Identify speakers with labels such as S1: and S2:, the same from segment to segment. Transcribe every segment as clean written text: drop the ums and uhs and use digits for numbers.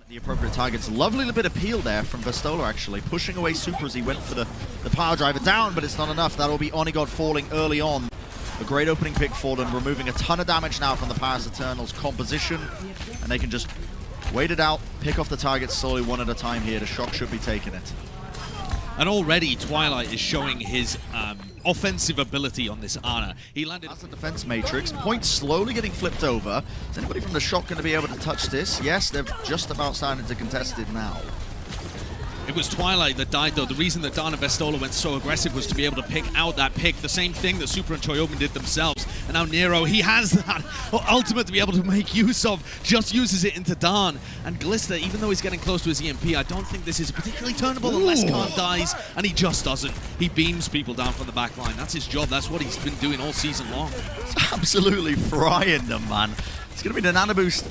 S1: The appropriate targets. Lovely little bit of peel there from Vestola, actually. Pushing away Super as he went for the power driver down, but it's not enough. That'll be Onigod falling early on. A great opening pick for them, removing a ton of damage now from the Paris Eternals composition. And they can just wait it out, pick off the targets slowly one at a time here. The Shock should be taking it.
S2: And already Twilight is showing his offensive ability on this Ana. He landed...
S1: That's the defense matrix. Point slowly getting flipped over. Is anybody from the Shock going to be able to touch this? Yes, they're just about starting to contest it now.
S2: It was Twilight that died, though. The reason that Dan and Vestola went so aggressive was to be able to pick out that pick, the same thing that Super and Choyomin did themselves. And now Nero, he has that ultimate to be able to make use of, just uses it into Dan. And Glister, even though he's getting close to his EMP, I don't think this is particularly turnable unless Khan dies, and he just doesn't. He beams people down from the back line. That's his job. That's what he's been doing all season long.
S1: It's absolutely frying them, man. It's going to be the Nano Boost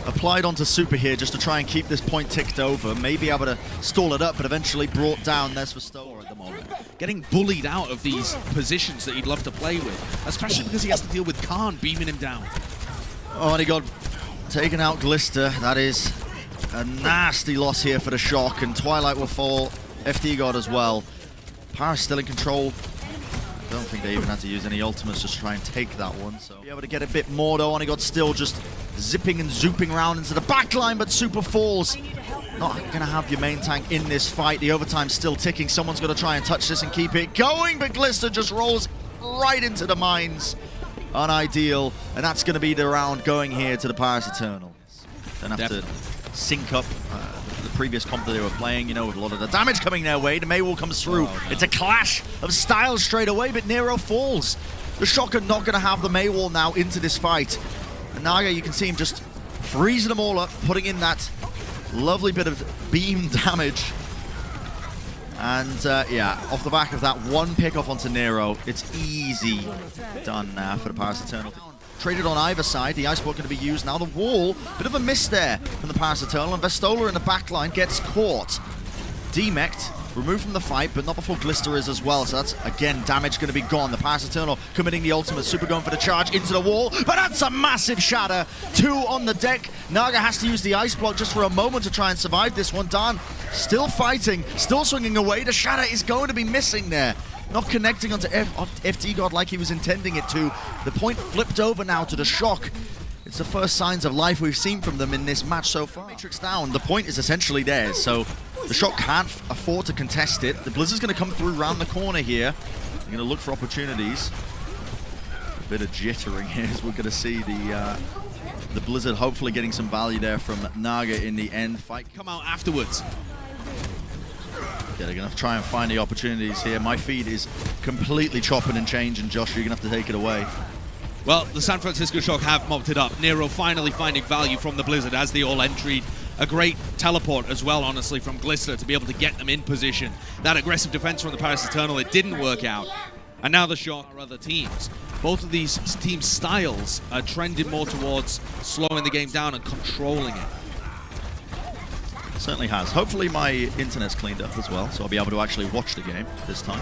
S1: applied onto Super here just to try and keep this point ticked over. Maybe able to stall it up, but eventually brought down. There's Vestola at the moment.
S2: Getting bullied out of these positions that he'd love to play with, especially because he has to deal with Khan beaming him down.
S1: Oh, and he got taken out Glister. That is a nasty loss here for the Shock, and Twilight will fall. FD God as well. Paris still in control. I don't think they even had to use any ultimates just to try and take that one. So be able to get a bit more though. Onigod still just zipping and zooping around into the back line, but Super falls. Not gonna have your main tank in this fight. The overtime's still ticking. Someone's gonna try and touch this and keep it going, but Glister just rolls right into the mines. Unideal, and that's gonna be the round going here to the Paris Eternals. Don't have to sync up the previous comp that they were playing, you know, with a lot of the damage coming their way. The Maywall comes through. Oh, no. It's a clash of styles straight away, but Nero falls. The Shock are not going to have the Maywall now into this fight. And Naga, you can see him just freezing them all up, putting in that lovely bit of beam damage. And yeah, off the back of that one pick off onto Nero, it's easy done now for the Paris Eternal. Traded on either side, the Iceblock going to be used now. The wall, bit of a miss there from the Paris Eternal, and Vestola in the back line gets caught. Demeched, removed from the fight, but not before Glister is as well, so that's, again, damage going to be gone. The Paris Eternal committing the ultimate, Super going for the charge into the wall, but that's a massive shatter. 2 on the deck. Naga has to use the Iceblock just for a moment to try and survive this one. Dan still fighting, still swinging away. The shatter is going to be missing there. Not connecting onto FD God like he was intending it to. The point flipped over now to the Shock. It's the first signs of life we've seen from them in this match so far. Matrix down, the point is essentially theirs, so the Shock can't afford to contest it. The Blizzard's going to come through around the corner here. They're going to look for opportunities. A bit of jittering here as we're going to see the Blizzard hopefully getting some value there from Naga in the end. Fight
S2: come out afterwards.
S1: Yeah, they're going to try and find the opportunities here. My feed is completely chopping and changing. Josh, you're going to have to take it away.
S2: Well, the San Francisco Shock have mopped it up. Nero finally finding value from the Blizzard as they all entered. A great teleport as well, honestly, from Glister to be able to get them in position. That aggressive defense from the Paris Eternal, it didn't work out. And now the Shock are other teams. Both of these team styles are trending more towards slowing the game down and controlling it.
S1: Certainly has. Hopefully my internet's cleaned up as well, so I'll be able to actually watch the game this time.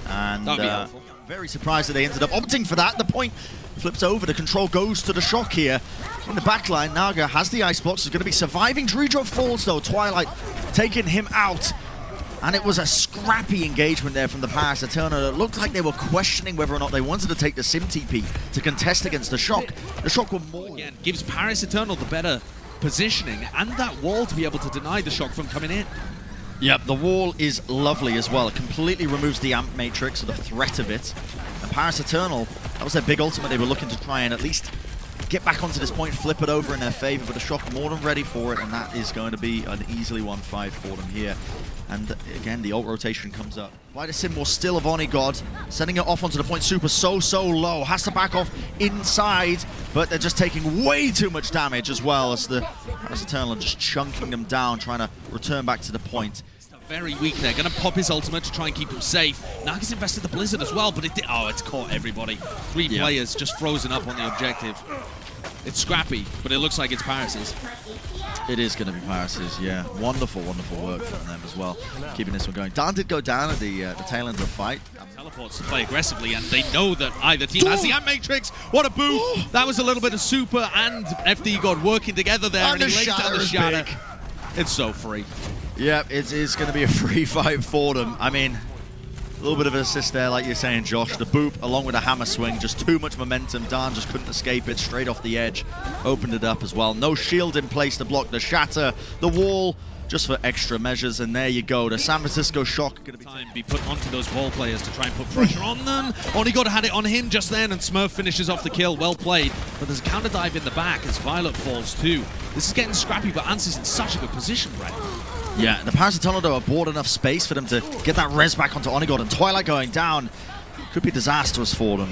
S1: And
S2: that'd be helpful.
S1: Very surprised that they ended up opting for that. The point flips over. The control goes to the Shock here. In the back line, Naga has the Icebox. Is going to be surviving. Dreedrop falls though. Twilight taking him out. And it was a scrappy engagement there from the Paris Eternal. It looked like they were questioning whether or not they wanted to take the Sim TP to contest against the Shock. The Shock were more...
S2: Again, gives Paris Eternal the better positioning and that wall to be able to deny the Shock from coming in.
S1: Yep, the wall is lovely as well. It completely removes the amp matrix, or the threat of it. And Paris Eternal, that was their big ultimate. They were looking to try and at least get back onto this point, flip it over in their favor, but the Shock more than ready for it, and that is going to be an easily 1-5 for them here. And again, the ult rotation comes up. Why the Sim was still of Onigod, sending it off onto the point. Super so low, has to back off inside, but they're just taking way too much damage as well as the Paris Eternal are just chunking them down, trying to return back to the point.
S2: Very weak there, gonna pop his ultimate to try and keep him safe. Naga's invested the Blizzard as well, but it did, oh, it's caught everybody. 3 players just frozen up on the objective. It's scrappy, but it looks like it's Paris's.
S1: It is going to be Paris's, yeah. Wonderful, wonderful work from them as well, keeping this one going. Dan did go down at the tail end of the fight.
S2: Teleports to play aggressively, and they know that either team has the Amp Matrix. What a boot! That was a little bit of Super and FD God working together there,
S1: and
S2: he laid down the shatter. It's so free.
S1: Yeah, it is going to be a free fight for them. I mean, a little bit of an assist there, like you're saying, Josh. The boop, along with a hammer swing, just too much momentum. Dan just couldn't escape it, straight off the edge. Opened it up as well. No shield in place to block the shatter. The wall, just for extra measures, and there you go. The San Francisco Shock going to
S2: be put onto those wall players to try and put pressure on them. Onigod had it on him just then, and Smurf finishes off the kill. Well played. But there's a counter dive in the back as Violet falls too. This is getting scrappy, but Ansys in such a good position, Brett.
S1: Yeah, the Paris Eternal, though, have bought enough space for them to get that res back onto Onigod, and Twilight going down could be disastrous for them.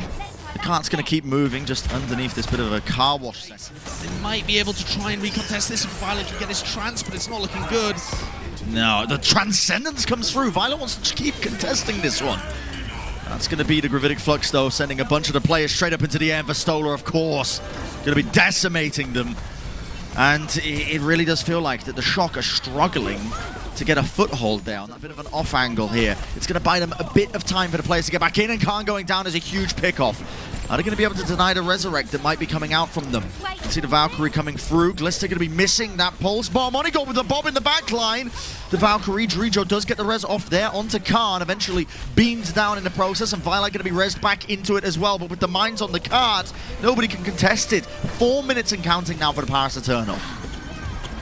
S1: The cart's going to keep moving just underneath this bit of a car wash section.
S2: They might be able to try and recontest this if Violet can get his trance, but it's not looking good.
S1: No, the Transcendence comes through. Violet wants to keep contesting this one. That's going to be the Gravitic Flux, though, sending a bunch of the players straight up into the air. Vastola, of course, going to be decimating them. And it really does feel like that the Shock are struggling to get a foothold there on that bit of an off angle here. It's going to buy them a bit of time for the players to get back in, and Khan going down is a huge pickoff. Are they going to be able to deny the Resurrect that might be coming out from them? You can see the Valkyrie coming through. Glister going to be missing that pulse bomb. Onigod with the bomb in the back line. The Valkyrie, Drijo does get the res off there onto Khan, eventually beamed down in the process, and Violet going to be resed back into it as well. But with the mines on the card, nobody can contest it. 4 minutes and counting now for the Paris Eternal.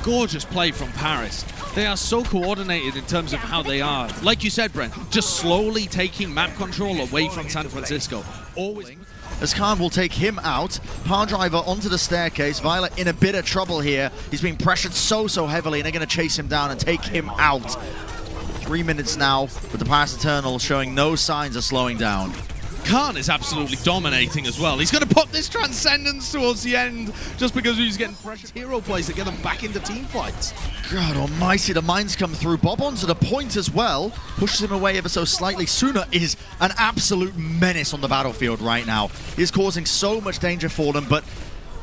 S2: Gorgeous play from Paris. They are so coordinated in terms of how they are. Like you said, Brent, just slowly taking map control away from San Francisco. Always.
S1: As Khan will take him out. Power Driver onto the staircase. Violet in a bit of trouble here. He's being pressured so heavily, and they're going to chase him down and take him out. 3 minutes now, with the Paris Eternal showing no signs of slowing down.
S2: Khan is absolutely dominating as well. He's going to pop this Transcendence towards the end just because he's getting pressured. Hero plays to get them back into team fights.
S1: God almighty, the mines come through. Bob onto the point as well. Pushes him away ever so slightly. Suna is an absolute menace on the battlefield right now. He is causing so much danger for them, but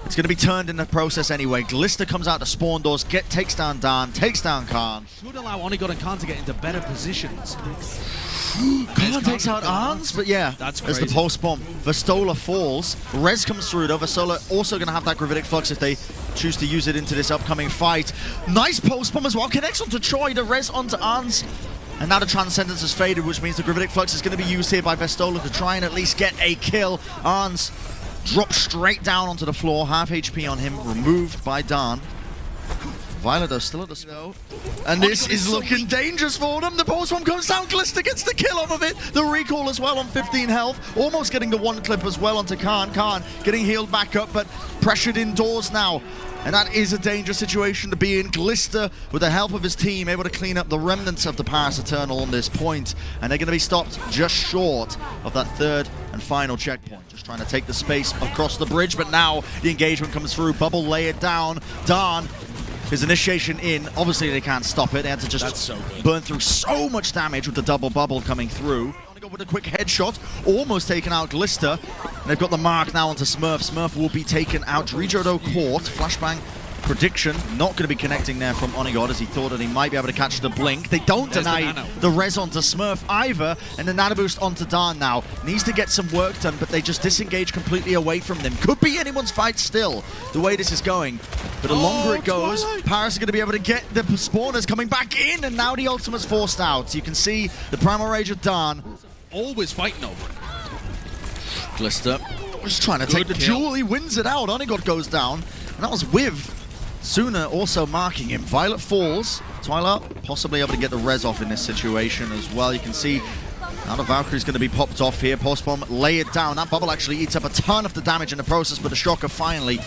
S1: it's going to be turned in the process anyway. Glister comes out the spawn doors, takes down Dan, takes down Khan.
S2: Should allow Onigod and Khan to get into better positions.
S1: Khan takes out Arns, but yeah,
S2: that's
S1: as the pulse bomb. Vastola falls. Res comes through though. Vastola also going to have that Gravitic Flux if they choose to use it into this upcoming fight. Nice pulse bomb as well. Connects onto Choi, the res onto Arns. And now the Transcendence has faded, which means the Gravitic Flux is going to be used here by Vastola to try and at least get a kill. Arns drops straight down onto the floor. Half HP on him, removed by Dan. Violet though still at the snow. And this is looking dangerous for them. The pulse bomb comes down. Glister gets the kill off of it. The recall as well on 15 health. Almost getting the one clip as well onto Khan. Khan getting healed back up, but pressured indoors now. And that is a dangerous situation to be in. Glister, with the help of his team, able to clean up the remnants of the Paris Eternal on this point. And they're going to be stopped just short of that third and final checkpoint. Just trying to take the space across the bridge, but now the engagement comes through. Bubble layered down. Dan, his initiation in. Obviously, they can't stop it. They had to just burn through so much damage with the double bubble coming through. With a quick headshot, almost taken out Glister. And they've got the mark now onto Smurf. Smurf will be taken out. Rijodo caught. Flashbang prediction. Not going to be connecting there from Onigod as he thought that he might be able to catch the blink. They don't deny the res onto Smurf either. And the nano boost onto Dan now. Needs to get some work done, but they just disengage completely away from them. Could be anyone's fight still, the way this is going. But the longer it goes, Paris are going to be able to get the spawners coming back in. And now the ultimate's forced out. So you can see the Primal Rage of Dan.
S2: Always fighting over it.
S1: Glister just trying to take the duel. He wins it out. Onigod goes down. And that was with Suna also marking him. Violet falls. Twilight possibly able to get the res off in this situation as well. You can see now the Valkyrie's going to be popped off here. Post bomb layered down. That bubble actually eats up a ton of the damage in the process, but the Shocker finally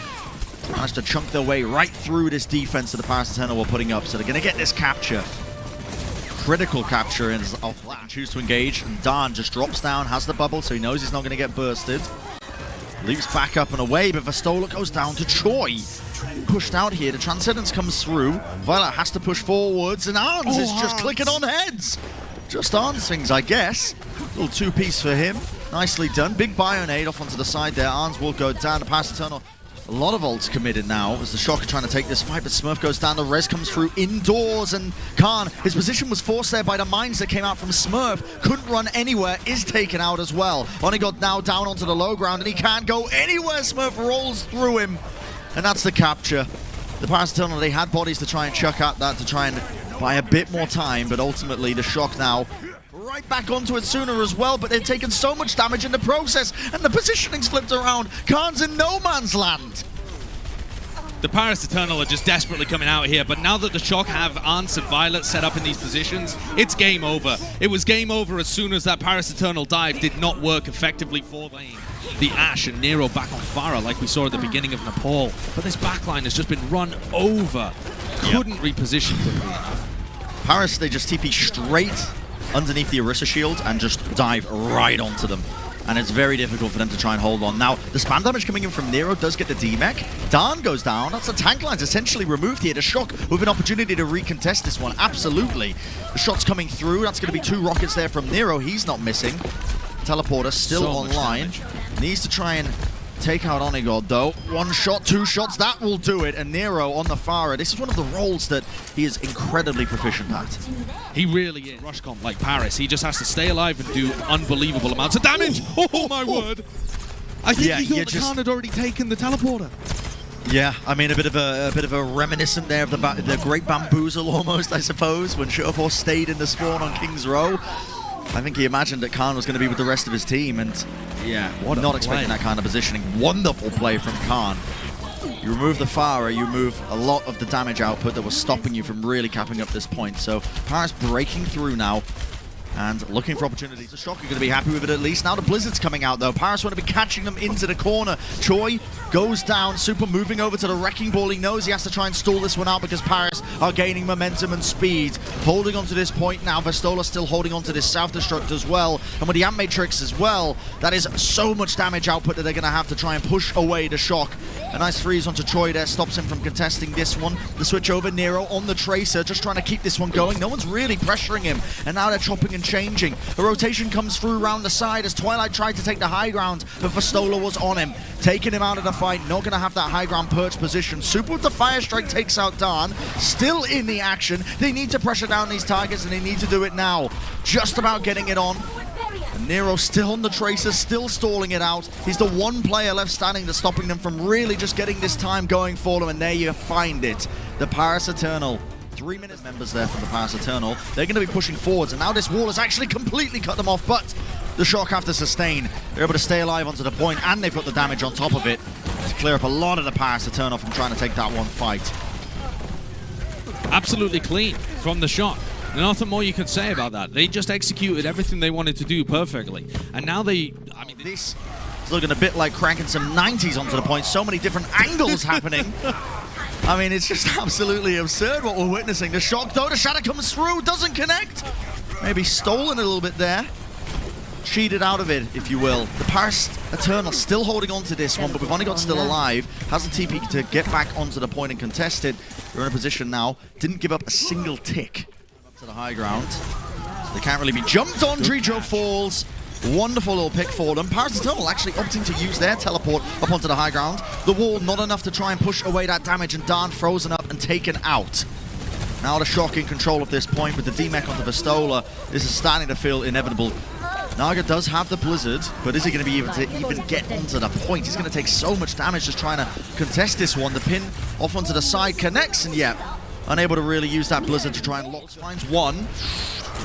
S1: managed to chunk their way right through this defense that the Paris Eternal were putting up. So they're going to get this capture. Critical capture in his off-flat. Choose to engage, and Dan just drops down, has the bubble, so he knows he's not going to get bursted. Leaps back up and away, but Vastola goes down to Choi. Pushed out here, the Transcendence comes through. Violet has to push forwards, and Arns is just clicking on heads. Just Arns things, I guess. Little two-piece for him. Nicely done. Big Bionade off onto the side there. Arns will go down. The Paris Eternal. A lot of ults committed now as the Shocker trying to take this fight, but Smurf goes down. The res comes through indoors, and Khan, his position was forced there by the mines that came out from Smurf. Couldn't run anywhere, is taken out as well. Onigod now down onto the low ground, and he can't go anywhere. Smurf rolls through him, and that's the capture. The Paris Eternal, they had bodies to try and chuck at that, to try and buy a bit more time, but ultimately the Shock now right back onto it sooner as well, but they've taken so much damage in the process, and the positioning's flipped around. Khan's in no man's land.
S2: The Paris Eternal are just desperately coming out here, but now that the Shock have Ants and Violet set up in these positions, it's game over. It was game over as soon as that Paris Eternal dive did not work effectively for lane. The Ashe and Nero back on Farah like we saw at the beginning of Nepal, but this backline has just been run over. Couldn't reposition quickly enough.
S1: Paris, they just TP straight underneath the Orisa shield and just dive right onto them. And it's very difficult for them to try and hold on. Now, the spam damage coming in from Nero does get the D-Mech. Dan goes down. That's the tank lines essentially removed here. The Shock with an opportunity to recontest this one. Absolutely. The shot's coming through. That's going to be 2 rockets there from Nero. He's not missing. Teleporter still online. Needs to try and take out Onigod, though. 1 shot, 2 shots, that will do it. And Nero on the Farah. This is one of the roles that he is incredibly proficient at.
S2: He really is. Rush comp like Paris. He just has to stay alive and do unbelievable amounts of damage. Oh my word. I think he thought that Khan had already taken the teleporter.
S1: Yeah, I mean, a bit of a reminiscent there of the Great Bamboozle almost, I suppose, when Shutterforce stayed in the spawn on King's Row. I think he imagined that Khan was going to be with the rest of his team, and yeah, not expecting that kind of positioning. Wonderful play from Khan. You remove the Farah, you move a lot of the damage output that was stopping you from really capping up this point. So Paris breaking through now and looking for opportunities. The Shock are going to be happy with it at least. Now the Blizzard's coming out though. Paris want to be catching them into the corner. Choi goes down. Super moving over to the Wrecking Ball. He knows he has to try and stall this one out because Paris are gaining momentum and speed. Holding on to this point now. Vestola still holding on to this Self-Destruct as well. And with the Ant Matrix as well, that is so much damage output that they're going to have to try and push away the Shock. A nice freeze onto Choi there. Stops him from contesting this one. The switch over. Nero on the Tracer. Just trying to keep this one going. No one's really pressuring him. And now they're chopping and changing. A rotation comes through around the side as Twilight tried to take the high ground, but Vestola was on him, taking him out of the fight. Not going to have that high ground perch position. Super with the Fire Strike takes out Dan. Still in the action. They need to pressure down these targets, and they need to do it now. Just about getting it on. And Nero still on the Tracer, still stalling it out. He's the one player left standing that's stopping them from really just getting this time going for them, and there you find it. The Paris Eternal. 3 minutes members there from the Paris Eternal. They're going to be pushing forwards, and now this wall has actually completely cut them off, but the Shock have to sustain. They're able to stay alive onto the point, and they've got the damage on top of it to clear up a lot of the Paris Eternal from trying to take that one fight.
S2: Absolutely clean from the Shock. Nothing more you can say about that. They just executed everything they wanted to do perfectly. And now they... I mean,
S1: this is looking a bit like cranking some 90s onto the point. So many different angles happening. I mean, it's just absolutely absurd what we're witnessing. The Shock, though, the Shatter comes through, doesn't connect. Maybe stolen a little bit there. Cheated out of it, if you will. The Paris Eternal still holding on to this one, but we've only got still alive. Has the TP to get back onto the point and contest it. We're in a position now. Didn't give up a single tick to the high ground. So they can't really be jumped on. Drijo falls. Wonderful little pick for them. Paris Eternal actually opting to use their teleport up onto the high ground. The wall not enough to try and push away that damage, and Dan frozen up and taken out. Now the Shock in control of this point with the D-Mech onto Vestola. This is starting to feel inevitable. Naga does have the Blizzard, but is he going to be able to even get onto the point? He's going to take so much damage just trying to contest this one. The pin off onto the side connects, and yeah, unable to really use that Blizzard to try and lock. Finds one.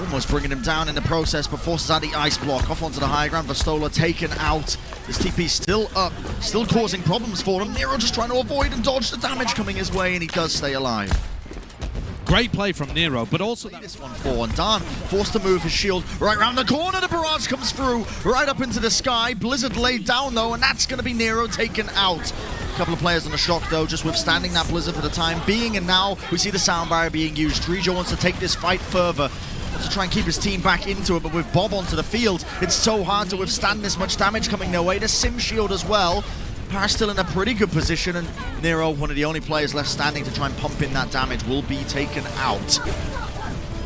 S1: Almost bringing him down in the process, but forces out the ice block. Off onto the high ground. Vestola taken out. This TP still up, still causing problems for him. Nero just trying to avoid and dodge the damage coming his way, and he does stay alive.
S2: Great play from Nero, but also
S1: this one for, and Dan forced to move his shield right around the corner. The barrage comes through right up into the sky. Blizzard laid down though, and that's going to be Nero taken out. A couple of players on the Shock though, just withstanding that Blizzard for the time being, and now we see the sound barrier being used. Drijo wants to take this fight further. To try and keep his team back into it, but with Bob onto the field, it's so hard to withstand this much damage coming their way. The Sim Shield as well. Paris still in a pretty good position, and Nero, one of the only players left standing to try and pump in that damage, will be taken out.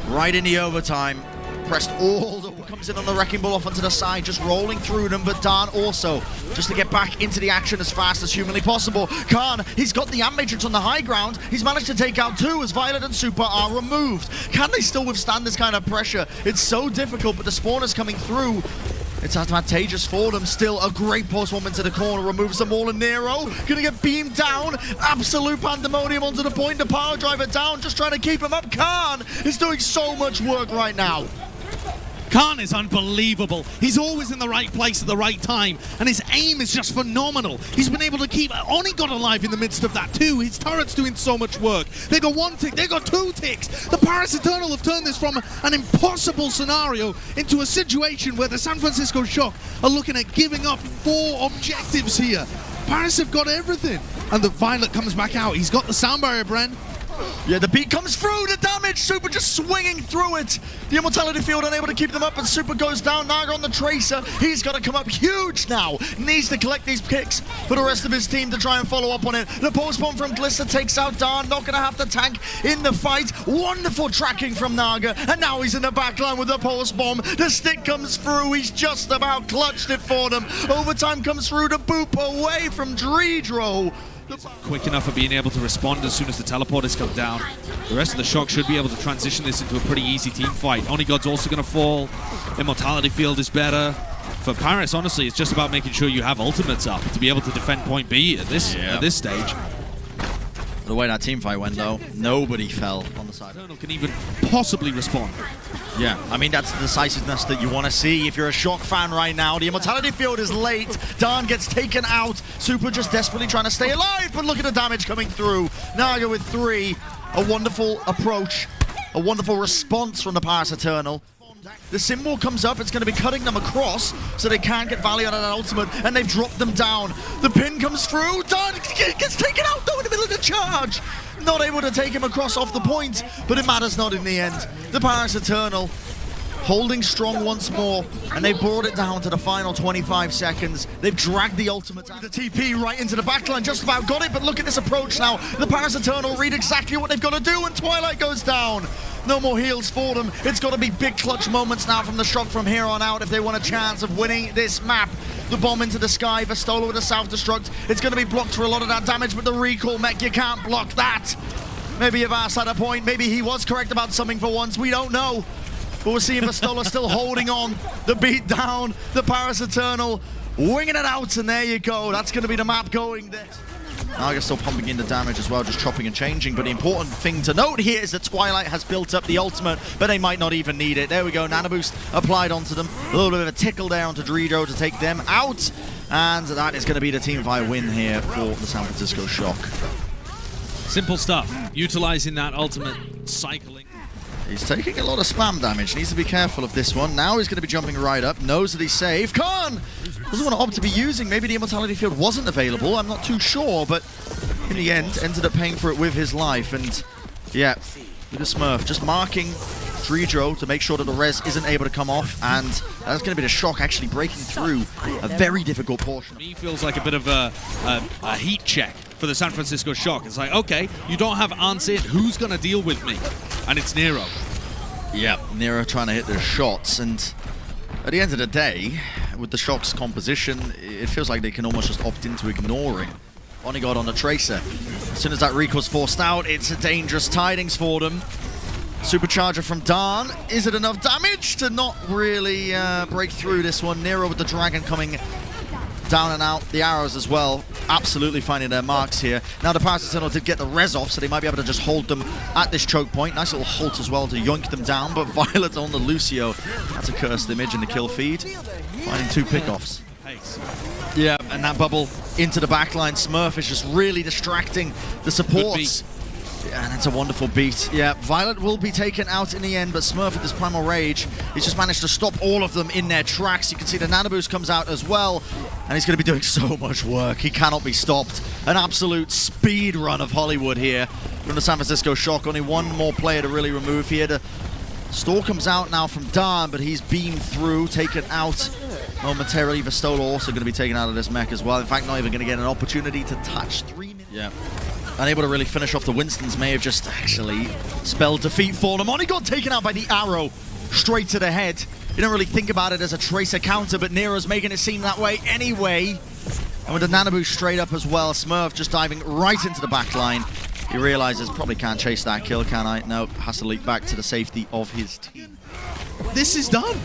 S1: Right in the overtime. Pressed all the... Comes in on the Wrecking Ball off onto the side, just rolling through them, but Dan also, just to get back into the action as fast as humanly possible. Khan, he's got the Ant Matrix on the high ground. He's managed to take out 2 as Violet and Super are removed. Can they still withstand this kind of pressure? It's so difficult, but the spawners coming through. It's advantageous for them. Still a great post-bomb into the corner, removes them all, and Nero gonna get beamed down. Absolute pandemonium onto the point. The power driver down, just trying to keep him up. Khan is doing so much work right now.
S2: Khan is unbelievable. He's always in the right place at the right time, and his aim is just phenomenal. He's been able to keep Onigot alive in the midst of that too. His turret's doing so much work. They got 1 tick, they got 2 ticks. The Paris Eternal have turned this from an impossible scenario into a situation where the San Francisco Shock are looking at giving up 4 objectives here. Paris have got everything. And the Violet comes back out. He's got the sound barrier, Bren.
S1: Yeah, the beat comes through, the damage, Super just swinging through it. The Immortality Field unable to keep them up, and Super goes down. Naga on the Tracer, he's got to come up huge now. Needs to collect these picks for the rest of his team to try and follow up on it. The post-bomb from Glister takes out Darn, not going to have the tank in the fight. Wonderful tracking from Naga, and now he's in the backline with the post-bomb. The stick comes through, he's just about clutched it for them. Overtime comes through to boop away from Dredro.
S2: Quick enough for being able to respond as soon as the teleporters come down. The rest of the Shock should be able to transition this into a pretty easy team fight. Onigod's also going to fall. Immortality Field is better. For Paris, honestly, it's just about making sure you have ultimates up to be able to defend point B at this stage.
S1: The way that team fight went, though, nobody fell on the side.
S2: Eternal can even possibly respond.
S1: Yeah, I mean, that's the decisiveness that you want to see if you're a Shock fan right now. The Immortality Field is late. Darn gets taken out. Super just desperately trying to stay alive, but look at the damage coming through. Naga with 3. A wonderful approach. A wonderful response from the Paris Eternal. The symbol comes up, it's going to be cutting them across so they can't get Valiant on an ultimate, and they've dropped them down. The pin comes through, Darn gets taken out though in the middle of the charge. Not able to take him across off the point, but it matters not in the end. The Paris Eternal holding strong once more, and they brought it down to the final 25 seconds. They've dragged the ultimate out. The TP right into the backline, just about got it, but look at this approach now. The Paris Eternal read exactly what they've got to do, and Twilight goes down. No more heals for them. It's got to be big clutch moments now from the Shock from here on out if they want a chance of winning this map. The bomb into the sky, Vastola with a self-destruct. It's going to be blocked for a lot of that damage, but the recall mech, you can't block that. Maybe Avast had a point. Maybe he was correct about something for once. We don't know. But we're seeing Vastola still holding on. The beat down. The Paris Eternal winging it out, and there you go. That's going to be the map going there. Naga still pumping in the damage as well, just chopping and changing. But the important thing to note here is that Twilight has built up the ultimate, but they might not even need it. There we go, Nano Boost applied onto them. A little bit of a tickle there onto Dredro to take them out. And that is going to be the team fight win here for the San Francisco Shock.
S2: Simple stuff. Utilizing that ultimate cycling.
S1: He's taking a lot of spam damage. Needs to be careful of this one. Now he's going to be jumping right up. Knows that he's safe. Khan doesn't want to opt to be using. Maybe the Immortality Field wasn't available. I'm not too sure, but in the end, ended up paying for it with his life. And yeah, with a Smurf just marking Dredro to make sure that the res isn't able to come off. And that's going to be the Shock actually breaking through a very difficult portion.
S2: Me feels like a bit of a heat check for the San Francisco Shock. It's like, okay, you don't have Ansett. Who's going to deal with me? And it's Nero.
S1: Yeah, Nero trying to hit the shots, and at the end of the day, with the Shock's composition, it feels like they can almost just opt into ignoring Onigot on the Tracer. As soon as that recall's forced out, it's a dangerous tidings for them. Supercharger from Darn. Is it enough damage to not really break through this one? Nero with the Dragon coming down and out. The arrows as well, absolutely finding their marks here. Now the Paris Eternal did get the res off, so they might be able to just hold them at this choke point. Nice little halt as well to yoink them down, but Violet on the Lucio. That's a cursed image in the kill feed. Finding 2 pickoffs. Yeah, and that bubble into the backline. Smurf is just really distracting the supports. And it's a wonderful beat. Yeah, Violet will be taken out in the end, but Smurf with this Primal Rage, he's just managed to stop all of them in their tracks. You can see the Nano Boost comes out as well, and he's going to be doing so much work. He cannot be stopped. An absolute speed run of Hollywood here from the San Francisco Shock. Only one more player to really remove here. The Store comes out now from Darn, but he's beamed through, taken out momentarily. Vastola also going to be taken out of this mech as well. In fact, not even going to get an opportunity to touch 3 minutes. Yeah. Unable to really finish off the Winstons, may have just actually spelled defeat for them. Only got taken out by the arrow straight to the head. You don't really think about it as a Tracer counter, but Nero's making it seem that way anyway. And with the Nano Boost straight up as well, Smurf just diving right into the back line. He realizes probably can't chase that kill, can I? No, has to leap back to the safety of his team.
S2: This is done.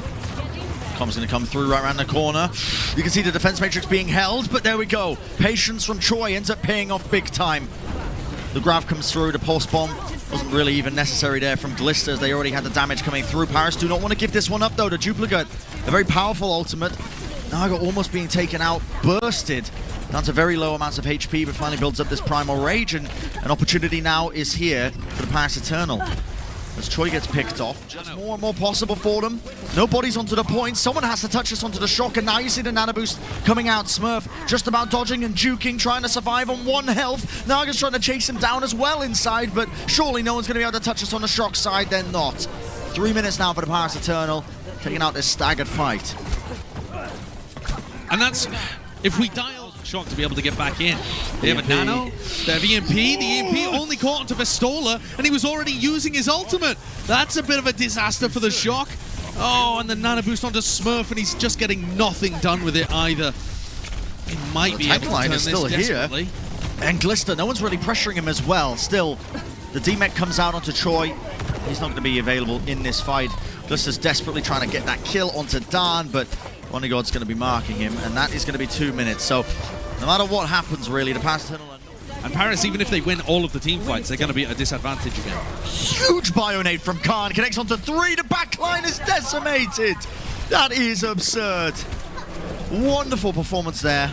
S1: Com's going to come through right around the corner. You can see the defense matrix being held, but there we go. Patience from Choi ends up paying off big time. The grab comes through, the pulse bomb wasn't really even necessary there from Glister, as they already had the damage coming through. Paris do not want to give this one up though. The duplicate, a very powerful ultimate. Naga almost being taken out, bursted down to very low amounts of HP, but finally builds up this primal rage, and an opportunity now is here for the Paris Eternal. As Choi gets picked off, just more and more possible for them. Nobody's onto the point. Someone has to touch this onto the shock, and now you see the nano boost coming out. Smurf just about dodging and juking, trying to survive on 1 health. Naga's trying to chase him down as well inside, but surely no one's going to be able to touch us on the shock side. They're not. 3 minutes now for the Paris Eternal, taking out this staggered fight.
S2: And if we dial shock to be able to get back in. They have a nano, they have EMP. The EMP only caught onto Vestola, and he was already using his ultimate. That's a bit of a disaster for the shock. Oh, and the nano boost onto Smurf, and he's just getting nothing done with it either. He might be able to turn this desperately.
S1: Here. And Glister, no one's really pressuring him as well. Still, the D-Mech comes out onto Choi. He's not going to be available in this fight. Glister's desperately trying to get that kill onto Dan, but Onigod's going to be marking him, and that is going to be 2 minutes. So, no matter what happens, really, the Paris Eternal
S2: and Paris, even if they win all of the team fights, they're going to be at a disadvantage again.
S1: Huge Bionade from Khan, connects onto 3. The backline is decimated. That is absurd. Wonderful performance there.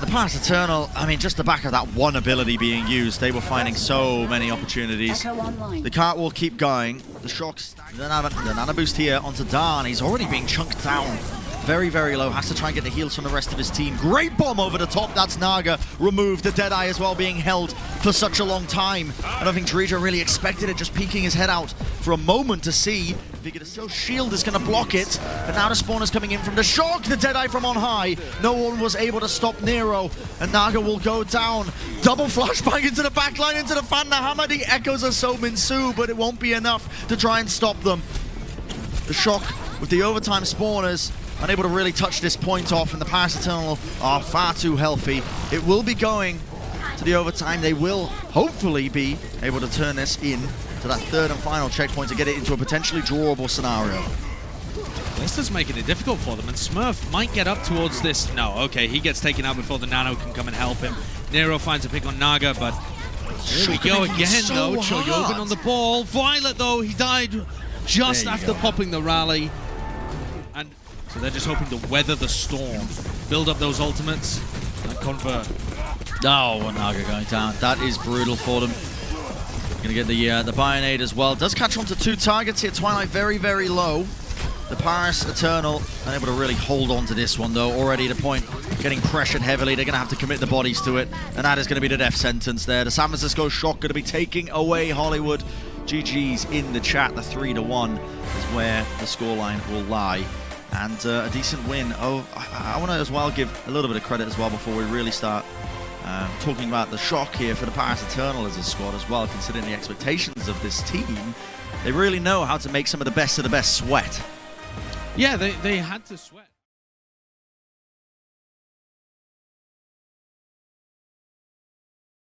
S1: The Paris Eternal, I mean, just the back of that one ability being used, they were finding so many opportunities. The cart will keep going. The shocks, the nano boost here onto Dan. He's already being chunked down. Very, very low. Has to try and get the heals from the rest of his team. Great bomb over the top. That's Naga. Removed. The Deadeye as well being held for such a long time. I don't think Terija really expected it, just peeking his head out for a moment to see if he could still shield is going to block it. But now the spawn is coming in from the shock. The Deadeye from on high. No one was able to stop Nero. And Naga will go down. Double flashbang into the backline, into the Fanda Hammer. The echoes are so Minsu, but it won't be enough to try and stop them. The shock with the overtime spawners, unable to really touch this point off, and the Paris Eternal are far too healthy. It will be going to the overtime. They will hopefully be able to turn this in to that third and final checkpoint to get it into a potentially drawable scenario.
S2: Lister's making it difficult for them, and Smurf might get up towards this. No, okay, he gets taken out before the nano can come and help him. Nero finds a pick on Naga, but here we go again, though. Choyobin on the ball. Violet, though, he died just after popping the rally. And so they're just hoping to weather the storm, build up those ultimates, and convert.
S1: Oh, Naga going down. That is brutal for them. Gonna get the Bionade as well. Does catch on to 2 targets here. Twilight very, very low. The Paris Eternal unable to really hold on to this one, though. Already the point getting pressured heavily. They're going to have to commit the bodies to it, and that is going to be the death sentence there. The San Francisco Shock going to be taking away Hollywood. GG's in the chat. The 3-1 is where the scoreline will lie. And a decent win. Oh, I want to as well give a little bit of credit as well before we really start talking about the shock here for the Paris Eternal as a squad as well, considering the expectations of this team. They really know how to make some of the best sweat.
S2: Yeah, they had to sweat.